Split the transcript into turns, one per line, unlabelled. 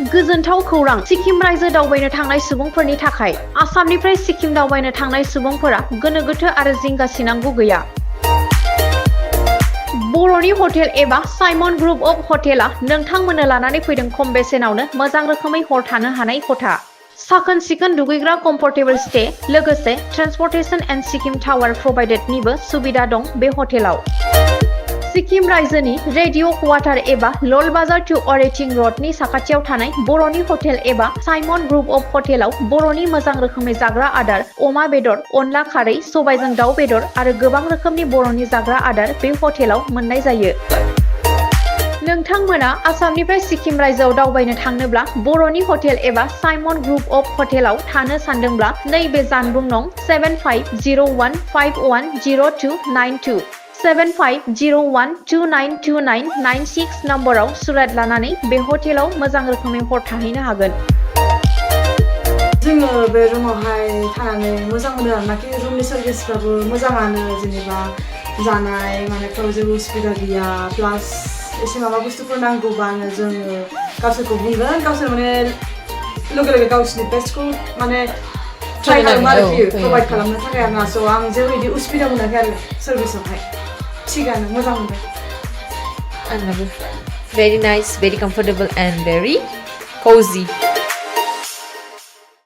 गोजोनथाव खौरां सिक्किम रायजो दावबायनो थांनाय सुबुंफोरनि थाखाय आसामनिफ्राय सिक्किम दावबायनो थांनाय सुबुंफोरा गोनो गोथो आरो जिंगा सिनांगौ गैया। बर'नि हटेल एबा साइमन ग्रुप अफ हटेला नोंथांमोननो लानानै फैदों खम बेसेनावनो मोजां रोखोमै हर थानो हानाय खथा, साखोन सिखोन दुगैग्रा कम्फर्टेबल स्टे, लोगोसे ट्रेन्सपर्टेशन एन्ड सिक्किम टावार प्रभाइडेडनिबो सुबिदा दं बे हटेलाव। सिक्किम रायजोनि रेडिअ क्वार्टार एबा लल बाजार टु अरेटिं रडनि साखाथियाव थानाय बर'नि हटेल एबा साइमन ग्रुप अफ हटेलाव बर'नि मोजां रोखोमै जाग्रा आदार, अमा बेदर, अनला खारै, सबायजों दाउ बेदर आरो गोबां रोखोमनि बर'नि जाग्रा आदार बे हटेलाव मोननाय जायो। नोंथांमोना आसामनिफ्राय सिक्किम रायजोआव दावबायनो थांनोब्ला बर'नि हटेल एबा साइमन ग्रुप अफ हटेलाव थानो सानदोंब्ला नैबे जानबुं नं 7501510292 7501292996 नम्बराव सुरात लानानै बे हटेलाव मोजां रोखोमै हर थाहैनो हागोन।
जोङो बे रुमावहाय थानानै मोजां मोनो आरोनाखि रुमनि सार्भिसफ्राबो मोजाङानो, जेनेबा जानाय मानायफ्राव जेबो उसुबिदा गैया। प्लास एसे माबा बुस्थुफोर नांगौबानो जोङो गावसोरखौ बुंगोन, गावसोर माने लोगो लोगो गावसोरनि बेस्टखौ माने ट्राइ खालामो आरोखि प्रभाइड खालामनो थाखाय आरोना। स' आं जेबो बिदि उसुबिदा मोनाखै आरो सार्भिसावहाय, थिगानो मोजां मोनदों।
आंनाबो very nice, very comfortable and very cozy.